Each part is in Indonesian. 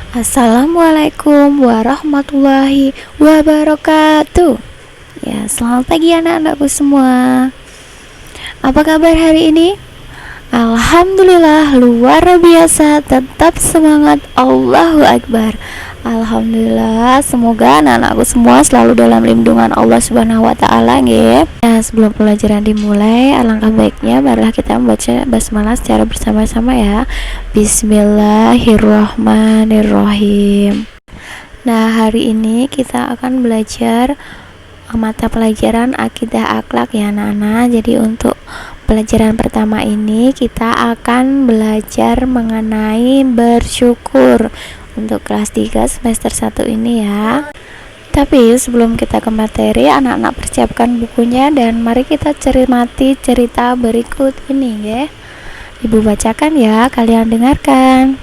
Assalamualaikum warahmatullahi wabarakatuh. Ya, selamat pagi anak-anakku semua. Apa kabar hari ini? Alhamdulillah luar biasa, tetap semangat, Allahu Akbar. Alhamdulillah, semoga anak-anakku semua selalu dalam lindungan Allah Subhanahu wa taala nggih. Nah, sebelum pelajaran dimulai, alangkah baiknya marilah kita membaca basmalah secara bersama-sama ya. Bismillahirrahmanirrahim. Nah, hari ini kita akan belajar mata pelajaran akidah akhlak ya anak-anak. Jadi untuk pelajaran pertama ini kita akan belajar mengenai bersyukur untuk kelas 3 semester 1 ini ya. Tapi sebelum kita ke materi, anak-anak persiapkan bukunya dan mari kita cermati cerita berikut ini ya. Ibu bacakan ya, kalian dengarkan.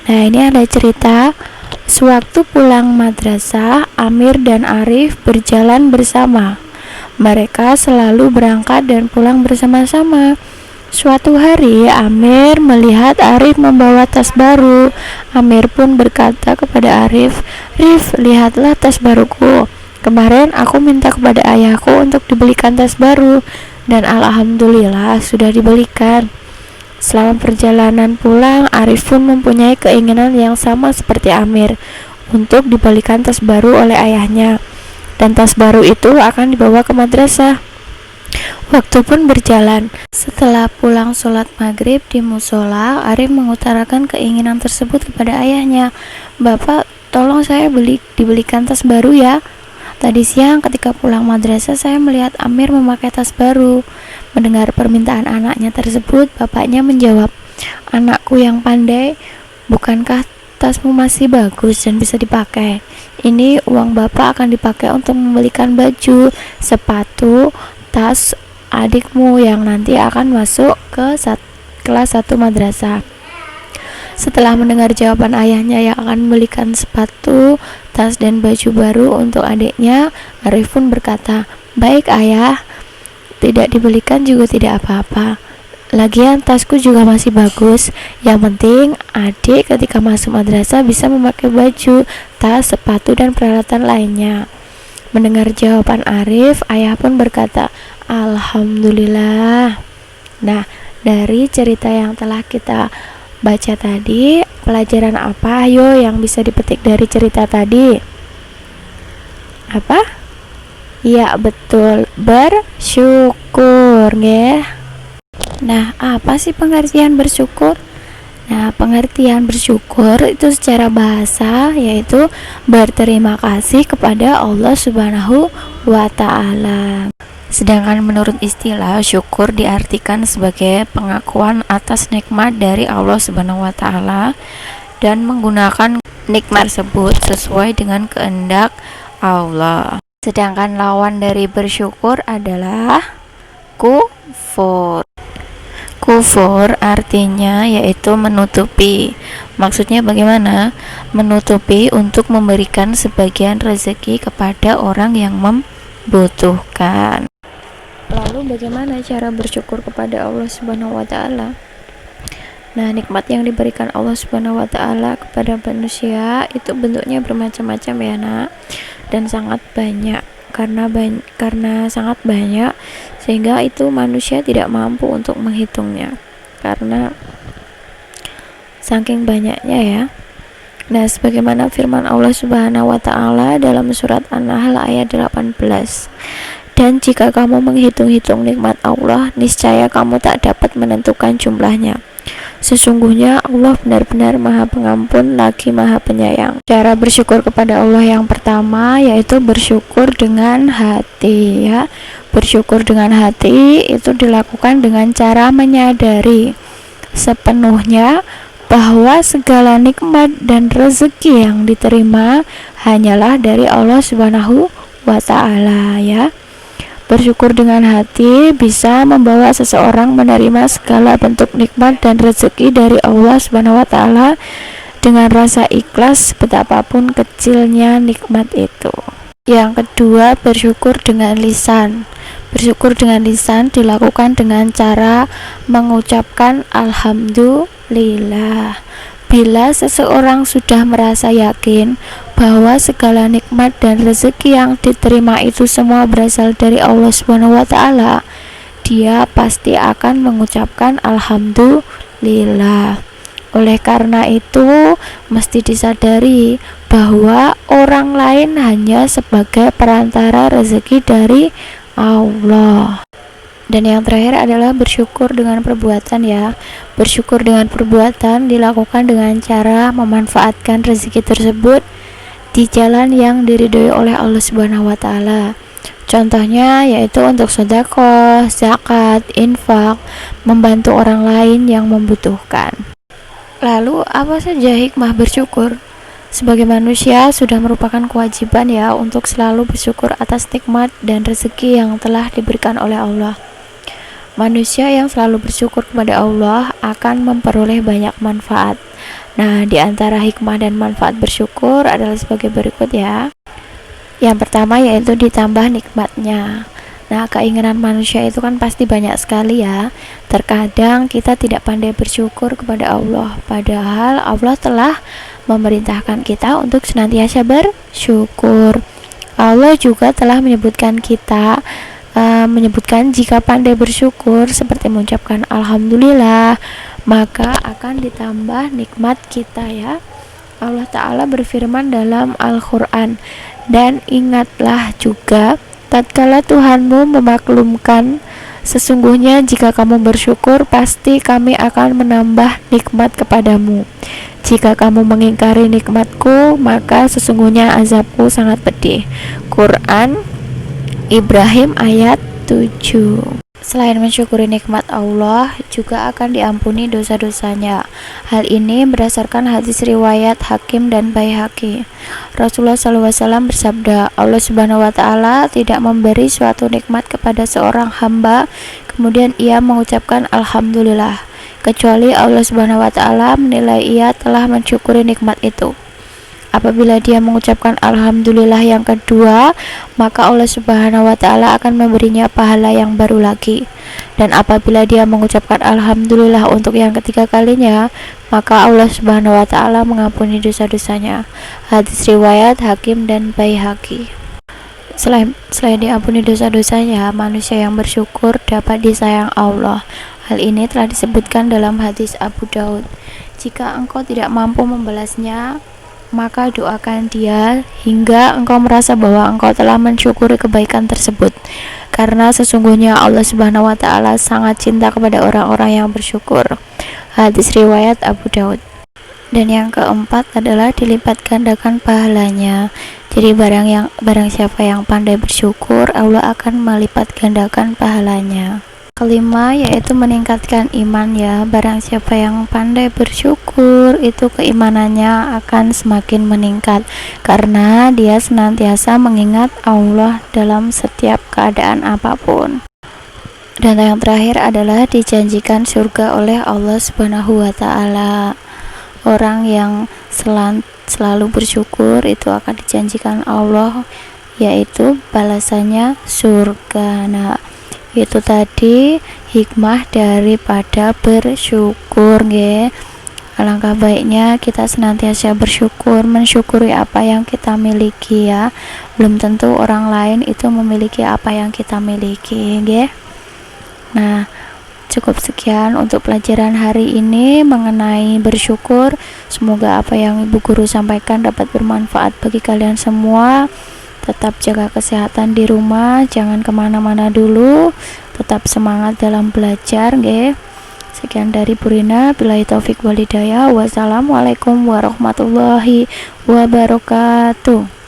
Nah, ini ada cerita. Sewaktu pulang madrasah, Amir dan Arif berjalan bersama. Mereka selalu berangkat dan pulang bersama-sama. Suatu hari, Amir melihat Arif membawa tas baru. Amir pun berkata kepada Arif, "Rif, lihatlah tas baruku. Kemarin aku minta kepada ayahku untuk dibelikan tas baru, dan alhamdulillah sudah dibelikan." Selama perjalanan pulang, Arif pun mempunyai keinginan yang sama seperti Amir untuk dibelikan tas baru oleh ayahnya, dan tas baru itu akan dibawa ke madrasah. Waktu pun berjalan. Setelah pulang sholat maghrib di musola, Arif mengutarakan keinginan tersebut kepada ayahnya. "Bapak, tolong saya dibelikan tas baru ya. Tadi siang ketika pulang madrasah saya melihat Amir memakai tas baru." Mendengar permintaan anaknya tersebut, bapaknya menjawab, "Anakku yang pandai, bukankah tasmu masih bagus dan bisa dipakai? Ini uang bapak akan dipakai untuk membelikan baju, sepatu, tas adikmu yang nanti akan masuk ke kelas 1 madrasah." Setelah mendengar jawaban ayahnya yang akan membelikan sepatu, tas dan baju baru untuk adiknya, Arif pun berkata, "Baik ayah, tidak dibelikan juga tidak apa-apa. Lagian tasku juga masih bagus. Yang penting adik ketika masuk madrasah bisa memakai baju, tas, sepatu dan peralatan lainnya." Mendengar jawaban Arif, ayah pun berkata, "Alhamdulillah." Nah, dari cerita yang telah kita baca tadi, pelajaran apa ayo yang bisa dipetik dari cerita tadi? Apa? Ya, betul, bersyukur ya. Nah, apa sih pengertian bersyukur? Nah, pengertian bersyukur itu secara bahasa yaitu berterima kasih kepada Allah Subhanahu wa ta'ala. Sedangkan menurut istilah, syukur diartikan sebagai pengakuan atas nikmat dari Allah Subhanahu wa ta'ala dan menggunakan nikmat tersebut sesuai dengan kehendak Allah. Sedangkan lawan dari bersyukur adalah kufur. Kufur artinya yaitu menutupi. Maksudnya bagaimana? Menutupi untuk memberikan sebagian rezeki kepada orang yang membutuhkan. Lalu bagaimana cara bersyukur kepada Allah Subhanahu wa ta'ala? Nah, nikmat yang diberikan Allah Subhanahu wa ta'ala kepada manusia itu bentuknya bermacam-macam ya nak, dan sangat banyak. Karena sangat banyak sehingga itu manusia tidak mampu untuk menghitungnya karena saking banyaknya ya. Nah, sebagaimana firman Allah Subhanahu wa ta'ala dalam surat An-Nahl ayat 18, "Dan jika kamu menghitung-hitung nikmat Allah, niscaya kamu tak dapat menentukan jumlahnya. Sesungguhnya Allah benar-benar Maha Pengampun lagi Maha Penyayang." Cara bersyukur kepada Allah yang pertama yaitu bersyukur dengan hati ya. Bersyukur dengan hati itu dilakukan dengan cara menyadari sepenuhnya bahwa segala nikmat dan rezeki yang diterima hanyalah dari Allah Subhanahu wa ta'ala ya. Bersyukur dengan hati bisa membawa seseorang menerima segala bentuk nikmat dan rezeki dari Allah Subhanahu wa ta'ala dengan rasa ikhlas betapapun kecilnya nikmat itu. Yang kedua, bersyukur dengan lisan. Bersyukur dengan lisan dilakukan dengan cara mengucapkan alhamdulillah. Bila seseorang sudah merasa yakin bahwa segala nikmat dan rezeki yang diterima itu semua berasal dari Allah Subhanahu wa taala, dia pasti akan mengucapkan alhamdulillah. Oleh karena itu, mesti disadari bahwa orang lain hanya sebagai perantara rezeki dari Allah. Dan yang terakhir adalah bersyukur dengan perbuatan ya. Bersyukur dengan perbuatan dilakukan dengan cara memanfaatkan rezeki tersebut di jalan yang diridhoi oleh Allah Subhanahu wa taala. Contohnya yaitu untuk sedekah, zakat, infak, membantu orang lain yang membutuhkan. Lalu apa saja hikmah bersyukur? Sebagai manusia sudah merupakan kewajiban ya untuk selalu bersyukur atas nikmat dan rezeki yang telah diberikan oleh Allah. Manusia yang selalu bersyukur kepada Allah akan memperoleh banyak manfaat. Nah, di antara hikmah dan manfaat bersyukur adalah sebagai berikut ya. Yang pertama yaitu ditambah nikmatnya. Nah, keinginan manusia itu kan pasti banyak sekali ya. Terkadang kita tidak pandai bersyukur kepada Allah, padahal Allah telah memerintahkan kita untuk senantiasa bersyukur. Allah juga telah menyebutkan jika pandai bersyukur seperti mengucapkan alhamdulillah, maka akan ditambah nikmat kita ya. Allah Ta'ala berfirman dalam Al-Quran, dan ingatlah juga tatkala Tuhanmu memaklumkan, sesungguhnya jika kamu bersyukur pasti kami akan menambah nikmat kepadamu. Jika kamu mengingkari nikmatku, maka sesungguhnya azabku sangat pedih. Quran Ibrahim ayat 7. Selain mensyukuri nikmat Allah, juga akan diampuni dosa-dosanya. Hal ini berdasarkan hadis riwayat Hakim dan Baihaqi. Rasulullah SAW bersabda, Allah Subhanahu wa taala tidak memberi suatu nikmat kepada seorang hamba kemudian ia mengucapkan alhamdulillah, kecuali Allah Subhanahu wa taala menilai ia telah mensyukuri nikmat itu. Apabila dia mengucapkan alhamdulillah yang kedua, maka Allah Subhanahu wa taala akan memberinya pahala yang baru lagi. Dan apabila dia mengucapkan alhamdulillah untuk yang ketiga kalinya, maka Allah Subhanahu wa taala mengampuni dosa-dosanya. Hadis riwayat Hakim dan Baihaqi. Selain diampuni dosa-dosanya, manusia yang bersyukur dapat disayang Allah. Hal ini telah disebutkan dalam hadis Abu Daud. Jika engkau tidak mampu membalasnya, maka doakan dia hingga engkau merasa bahwa engkau telah mensyukuri kebaikan tersebut, karena sesungguhnya Allah Subhanahu wa taala sangat cinta kepada orang-orang yang bersyukur. Hadis riwayat Abu Daud. Dan yang keempat adalah dilipat gandakan pahalanya. Jadi barang siapa yang pandai bersyukur, Allah akan melipat gandakan pahalanya. Kelima yaitu meningkatkan iman ya. Barang siapa yang pandai bersyukur, itu keimanannya akan semakin meningkat karena dia senantiasa mengingat Allah dalam setiap keadaan apapun. Dan yang terakhir adalah dijanjikan surga oleh Allah Subhanahu wa taala. Orang yang selalu bersyukur itu akan dijanjikan Allah yaitu balasannya surga. Nah, itu tadi hikmah daripada bersyukur nggih. Alangkah baiknya kita senantiasa bersyukur, mensyukuri apa yang kita miliki ya. Belum tentu orang lain itu memiliki apa yang kita miliki nggih. Nah, cukup sekian untuk pelajaran hari ini mengenai bersyukur. Semoga apa yang Ibu Guru sampaikan dapat bermanfaat bagi kalian semua. Tetap jaga kesehatan di rumah, jangan kemana-mana dulu, tetap semangat dalam belajar nggih. Sekian dari Burina, billahi taufik wal hidayah. Wassalamualaikum warahmatullahi wabarakatuh.